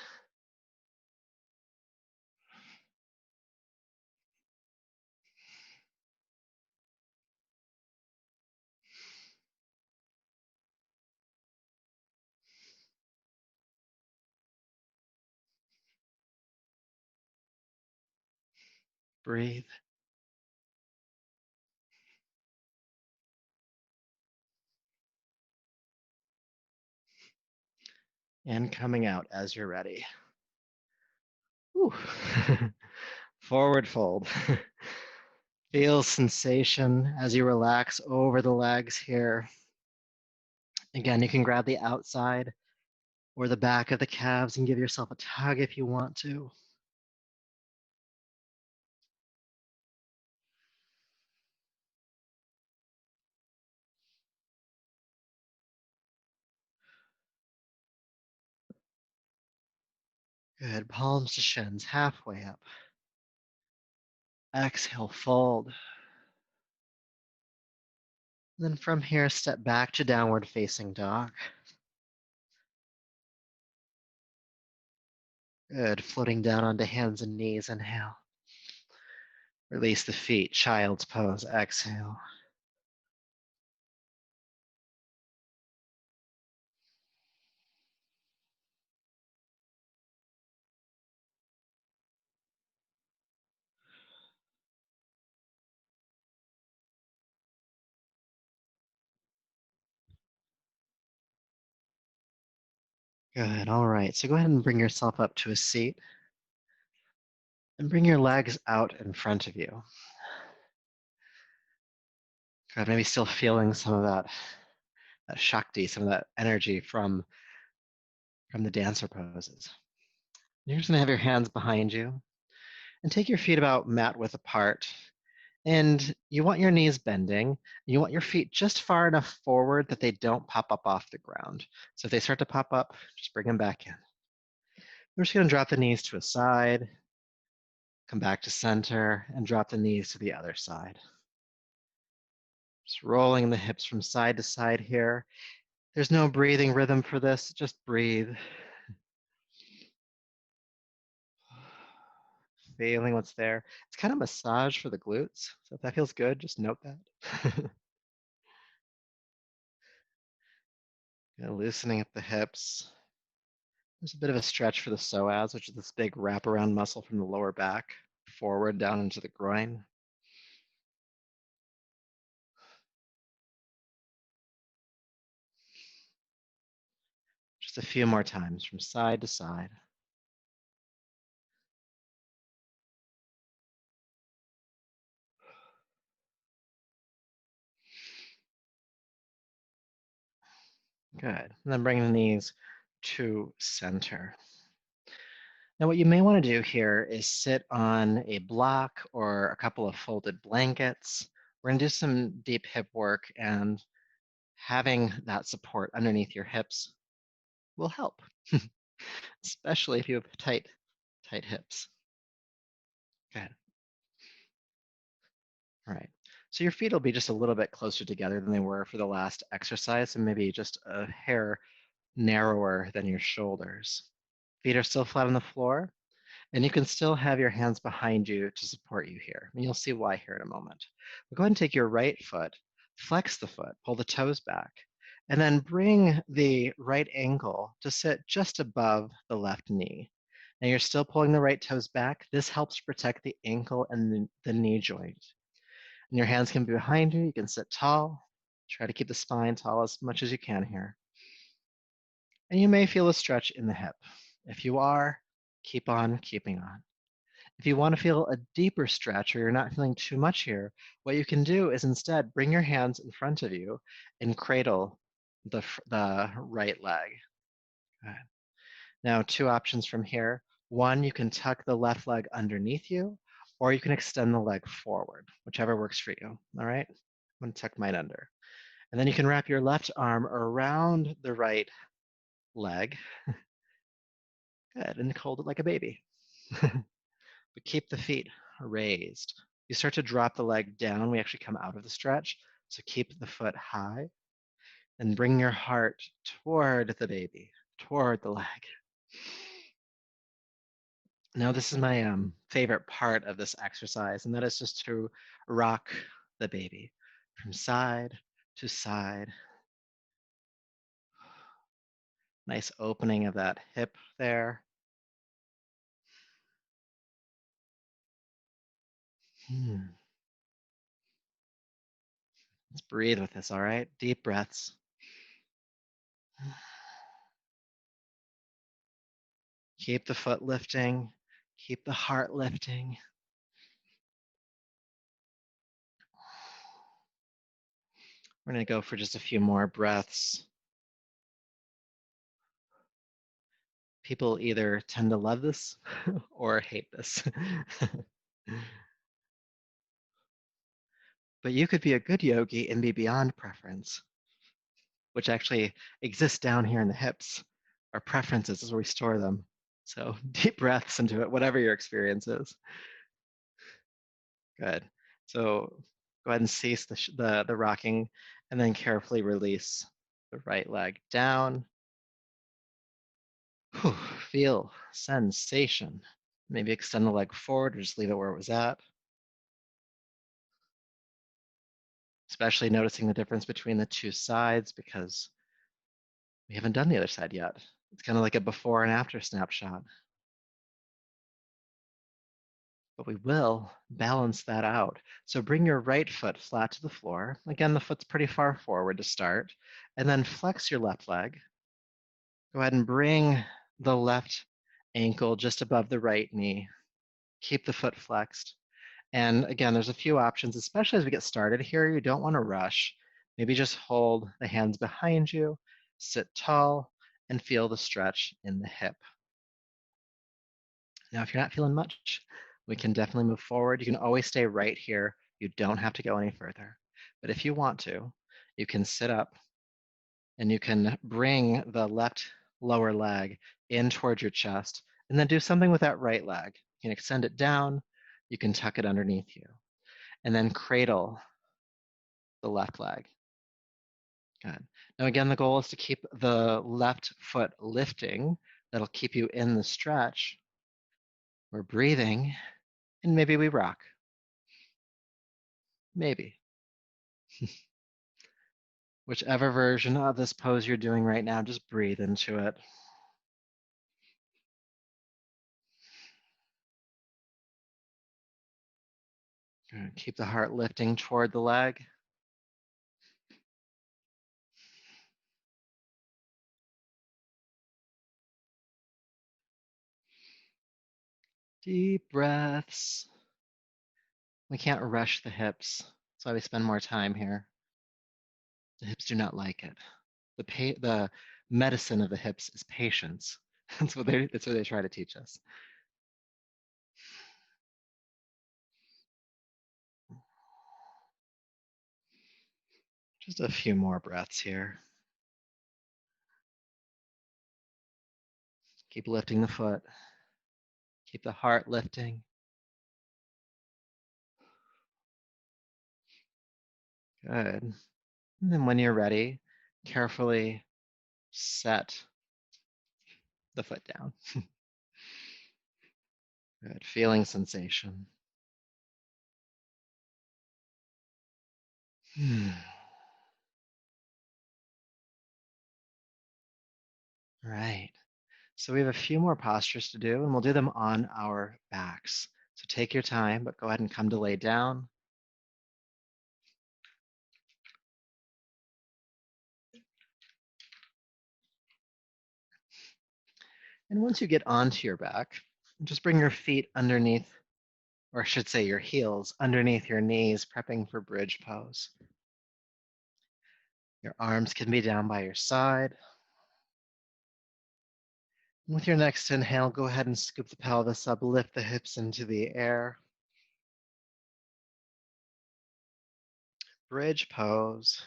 Breathe. And coming out as you're ready. Forward fold. Feel sensation as you relax over the legs here. Again, you can grab the outside or the back of the calves and give yourself a tug if you want to. Good. Palms to shins, halfway up. Exhale, fold. Then from here, step back to downward facing dog. Good. Floating down onto hands and knees. Inhale. Release the feet. Child's pose. Exhale. Good. All right. So go ahead and bring yourself up to a seat and bring your legs out in front of you. Good. Maybe still feeling some of that Shakti, some of that energy from the dancer poses. You're just gonna have your hands behind you and take your feet about mat width apart. And you want your knees bending. You want your feet just far enough forward that they don't pop up off the ground. So if they start to pop up, just bring them back in. We're just gonna drop the knees to a side, come back to center, and drop the knees to the other side. Just rolling the hips from side to side here. There's no breathing rhythm for this, just breathe. Feeling what's there. It's kind of massage for the glutes. So if that feels good, just note that. Loosening at the hips. There's a bit of a stretch for the psoas, which is this big wraparound muscle from the lower back, forward down into the groin. Just a few more times from side to side. Good. And then bring the knees to center. Now, what you may want to do here is sit on a block or a couple of folded blankets. We're going to do some deep hip work, and having that support underneath your hips will help, especially if you have tight hips. Good. All right. So your feet will be just a little bit closer together than they were for the last exercise, and maybe just a hair narrower than your shoulders. Feet are still flat on the floor, and you can still have your hands behind you to support you here. And you'll see why here in a moment. But go ahead and take your right foot, flex the foot, pull the toes back, and then bring the right ankle to sit just above the left knee. Now you're still pulling the right toes back. This helps protect the ankle and the knee joint. And your hands can be behind you. You can sit tall. Try to keep the spine tall as much as you can here. And you may feel a stretch in the hip. If you are, keep on keeping on. If you want to feel a deeper stretch or you're not feeling too much here, what you can do is instead bring your hands in front of you and cradle the right leg. Good. Now, two options from here. One, you can tuck the left leg underneath you, or you can extend the leg forward, whichever works for you. All right? I'm going to tuck mine under. And then you can wrap your left arm around the right leg. Good, and hold it like a baby. But keep the feet raised. You start to drop the leg down, we actually come out of the stretch. So keep the foot high and bring your heart toward the baby, toward the leg. Now, this is my favorite part of this exercise, and that is just to rock the baby from side to side. Nice opening of that hip there. Let's breathe with this, all right? Deep breaths. Keep the foot lifting. Keep the heart lifting. We're going to go for just a few more breaths. People either tend to love this or hate this. But you could be a good yogi and be beyond preference, which actually exists down here in the hips. Our preferences is where we store them. So deep breaths into it, whatever your experience is. Good. So go ahead and cease the rocking and then carefully release the right leg down. Whew, feel sensation. Maybe extend the leg forward or just leave it where it was at. Especially noticing the difference between the two sides because we haven't done the other side yet. It's kind of like a before and after snapshot. But we will balance that out. So bring your right foot flat to the floor. Again, the foot's pretty far forward to start. And then flex your left leg. Go ahead and bring the left ankle just above the right knee. Keep the foot flexed. And again, there's a few options, especially as we get started here. You don't want to rush. Maybe just hold the hands behind you, sit tall, and feel the stretch in the hip. Now, if you're not feeling much, we can definitely move forward. You can always stay right here. You don't have to go any further. But if you want to, you can sit up and you can bring the left lower leg in towards your chest and then do something with that right leg. You can extend it down, you can tuck it underneath you, and then cradle the left leg. Good. Now, again, the goal is to keep the left foot lifting. That'll keep you in the stretch. We're breathing, and maybe we rock. Maybe. Whichever version of this pose you're doing right now, just breathe into it. Good. Keep the heart lifting toward the leg. Deep breaths. We can't rush the hips. That's why we spend more time here. The hips do not like it. The medicine of the hips is patience. That's what they try to teach us. Just a few more breaths here. Keep lifting the foot. Keep the heart lifting. Good. And then when you're ready, carefully set the foot down. Good. Feeling sensation. All right. So we have a few more postures to do, and we'll do them on our backs. So take your time, but go ahead and come to lay down. And once you get onto your back, just bring your feet underneath, or I should say your heels underneath your knees, prepping for bridge pose. Your arms can be down by your side. And with your next inhale, go ahead and scoop the pelvis up, lift the hips into the air. Bridge pose.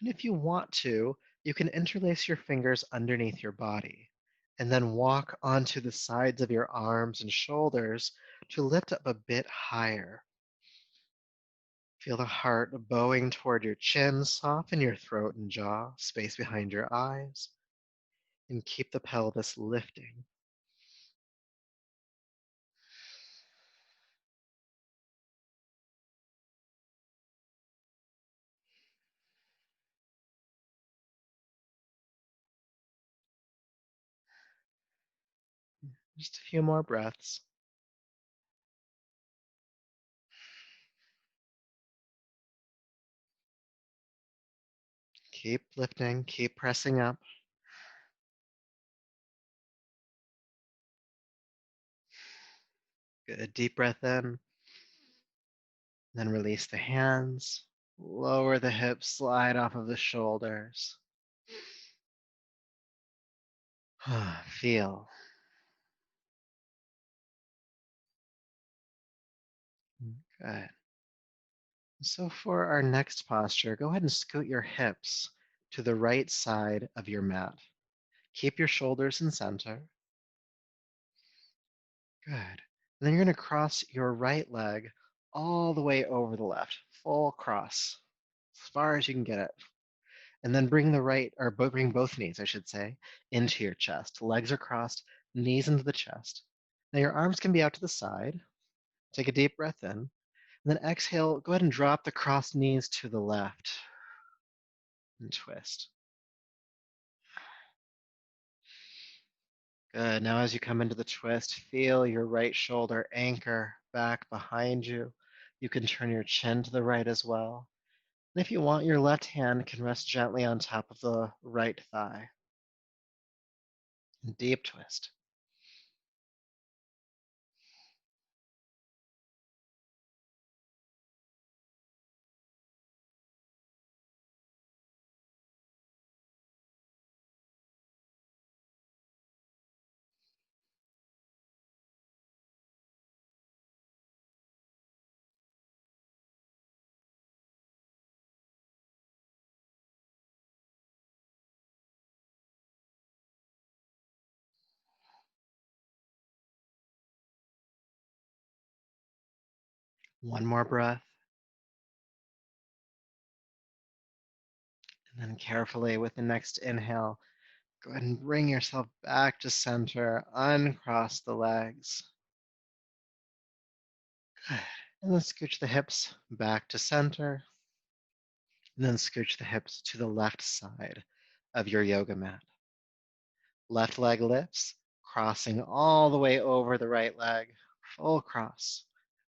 And if you want to, you can interlace your fingers underneath your body and then walk onto the sides of your arms and shoulders to lift up a bit higher. Feel the heart bowing toward your chin, soften your throat and jaw, space behind your eyes, and keep the pelvis lifting. Just a few more breaths. Keep lifting, keep pressing up. Get a deep breath in, then release the hands. Lower the hips, slide off of the shoulders. Feel. Good. So for our next posture, go ahead and scoot your hips to the right side of your mat. Keep your shoulders in center. Good. And then you're going to cross your right leg all the way over the left, full cross, as far as you can get it. And then bring the right, or bring both knees, I should say, into your chest. Legs are crossed, knees into the chest. Now your arms can be out to the side. Take a deep breath in. And then exhale, go ahead and drop the crossed knees to the left and twist. Good. Now as you come into the twist, feel your right shoulder anchor back behind you. You can turn your chin to the right as well. And if you want, your left hand can rest gently on top of the right thigh. Deep twist. One more breath. And then carefully with the next inhale, go ahead and bring yourself back to center. Uncross the legs. Good. And then scooch the hips back to center. And then scooch the hips to the left side of your yoga mat. Left leg lifts, crossing all the way over the right leg. Full cross.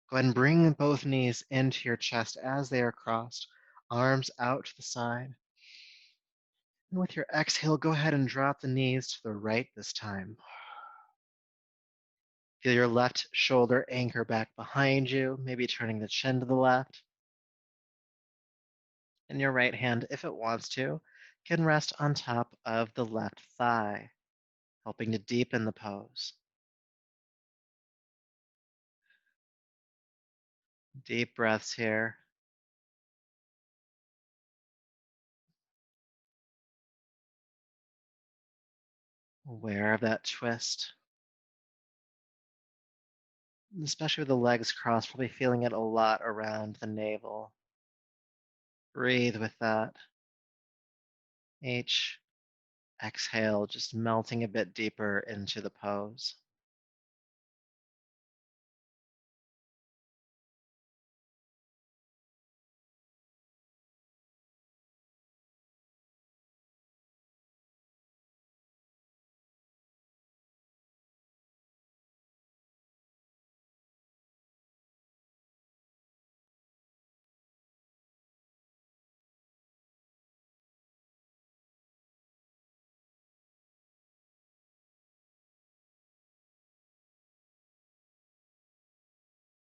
Go ahead and bring both knees into your chest as they are crossed. Arms out to the side. And with your exhale, go ahead and drop the knees to the right this time. Feel your left shoulder anchor back behind you, maybe turning the chin to the left. And your right hand, if it wants to, can rest on top of the left thigh, helping to deepen the pose. Deep breaths here. Aware of that twist. Especially with the legs crossed, probably feeling it a lot around the navel. Breathe with that. Each exhale, just melting a bit deeper into the pose.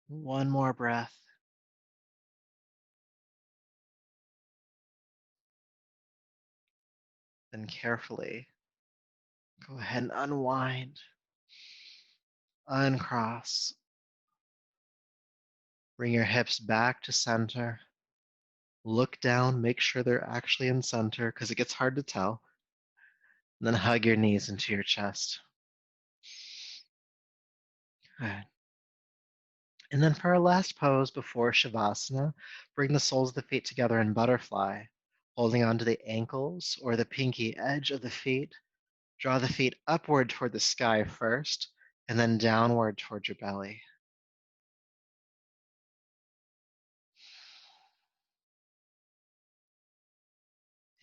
One more breath. Then carefully go ahead and unwind, uncross. Bring your hips back to center. Look down, make sure they're actually in center because it gets hard to tell. And then hug your knees into your chest. Good. And then for our last pose before Shavasana, bring the soles of the feet together in butterfly, holding onto the ankles or the pinky edge of the feet. Draw the feet upward toward the sky first, and then downward toward your belly.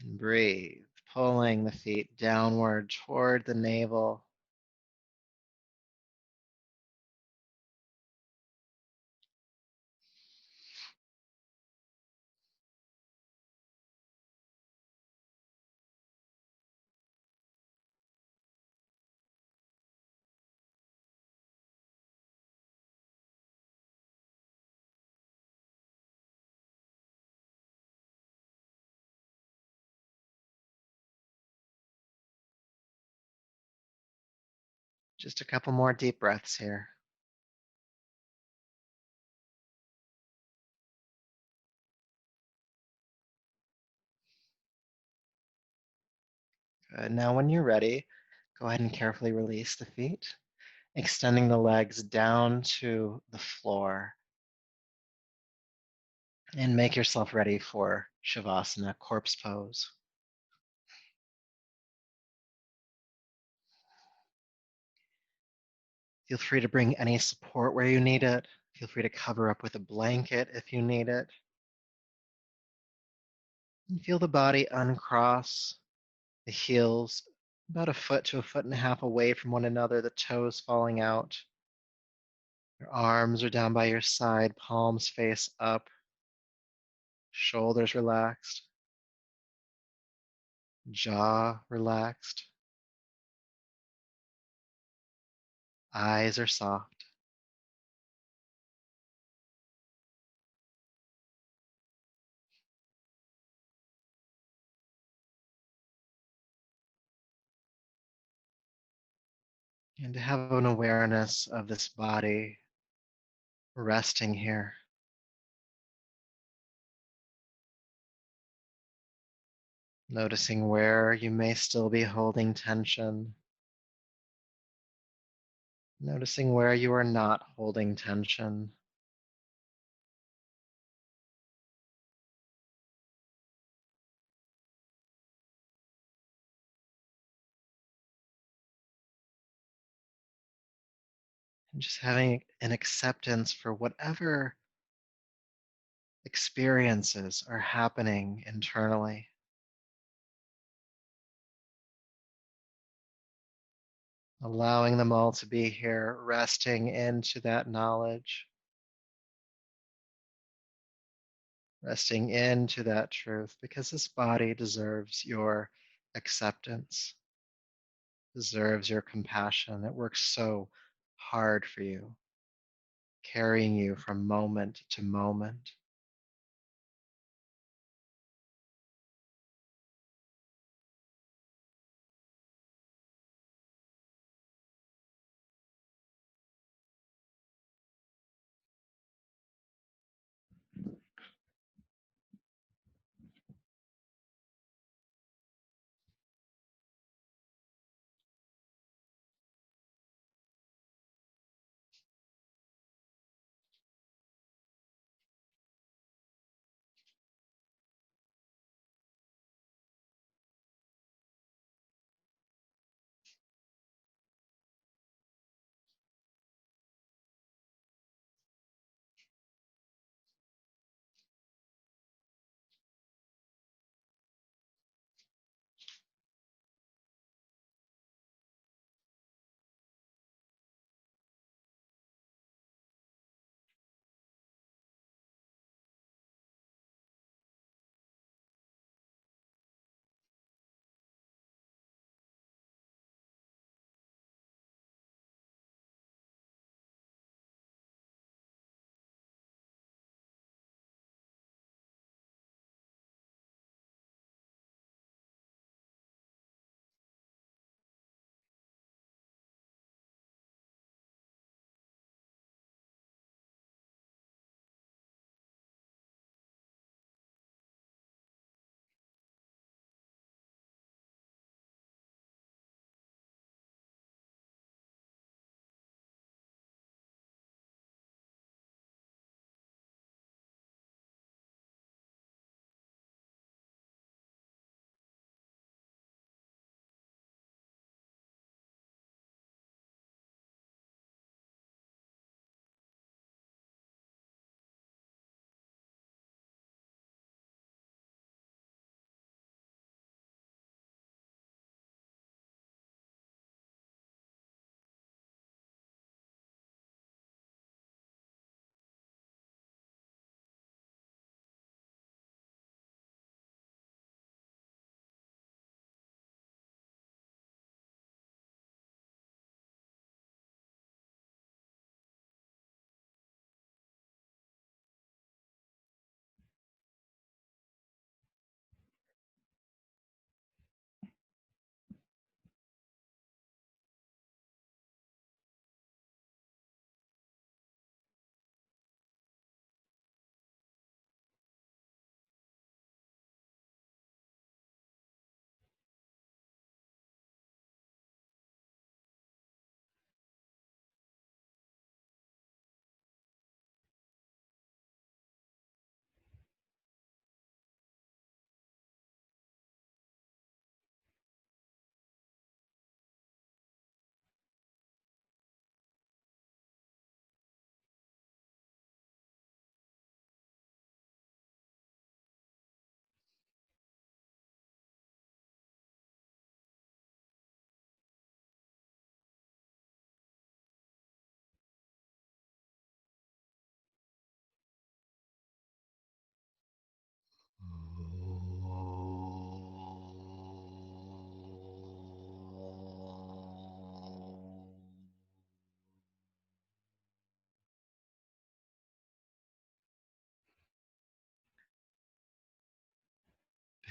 And breathe, pulling the feet downward toward the navel. Just a couple more deep breaths here. Good. Now, when you're ready, go ahead and carefully release the feet, extending the legs down to the floor. And make yourself ready for Shavasana, corpse pose. Feel free to bring any support where you need it. Feel free to cover up with a blanket if you need it. And feel the body uncross, the heels about a foot to a foot and a half away from one another, the toes falling out. Your arms are down by your side, palms face up, shoulders relaxed, jaw relaxed. Eyes are soft. And to have an awareness of this body resting here, noticing where you may still be holding tension, noticing where you are not holding tension. And just having an acceptance for whatever experiences are happening internally, allowing them all to be here, resting into that knowledge, resting into that truth, because this body deserves your acceptance, deserves your compassion. It works so hard for you, carrying you from moment to moment.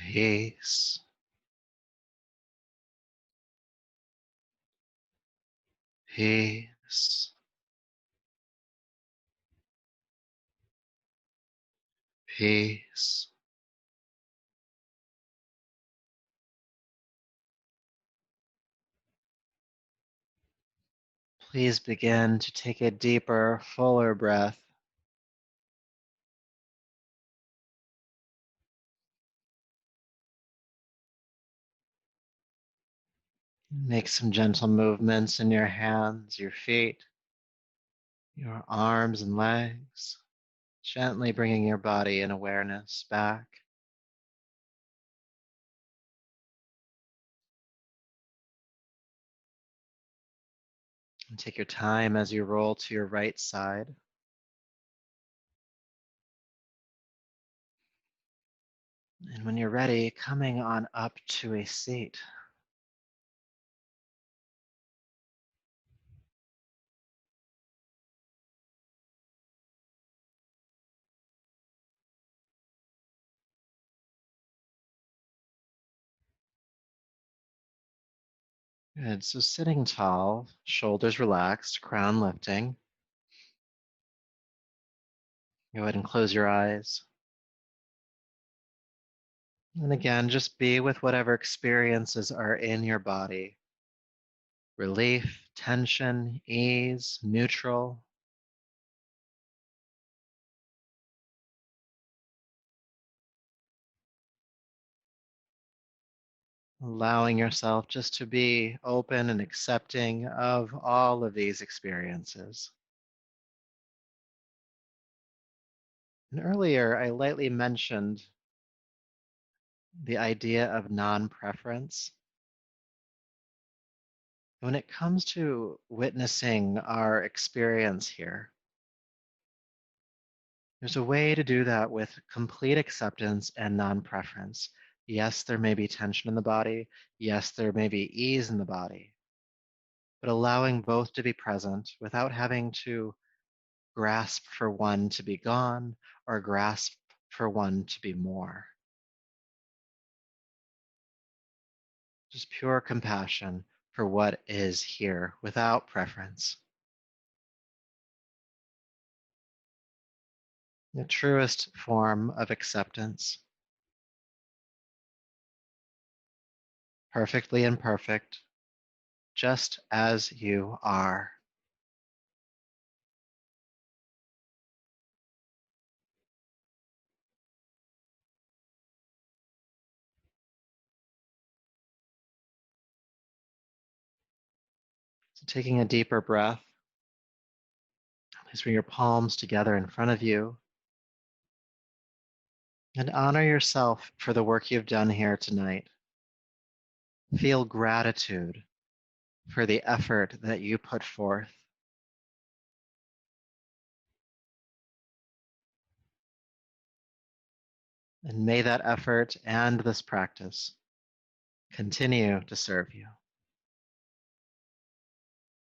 peace, peace, peace. Please begin to take a deeper, fuller breath. Make some gentle movements in your hands, your feet, your arms and legs, gently bringing your body and awareness back. And take your time as you roll to your right side. And when you're ready, coming on up to a seat. Good. So sitting tall, shoulders relaxed, crown lifting. Go ahead and close your eyes. And again, just be with whatever experiences are in your body. Relief, tension, ease, neutral. Allowing yourself just to be open and accepting of all of these experiences. And earlier, I lightly mentioned the idea of non-preference. When it comes to witnessing our experience here, there's a way to do that with complete acceptance and non-preference. Yes, there may be tension in the body. Yes, there may be ease in the body. But allowing both to be present without having to grasp for one to be gone or grasp for one to be more. Just pure compassion for what is here without preference. The truest form of acceptance. Perfectly imperfect, just as you are. So taking a deeper breath, please bring your palms together in front of you and honor yourself for the work you've done here tonight. Feel gratitude for the effort that you put forth. And may that effort and this practice continue to serve you.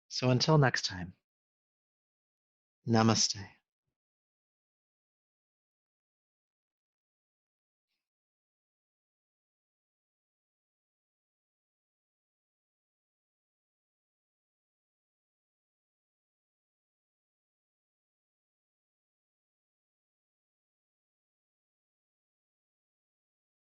So until next time, namaste.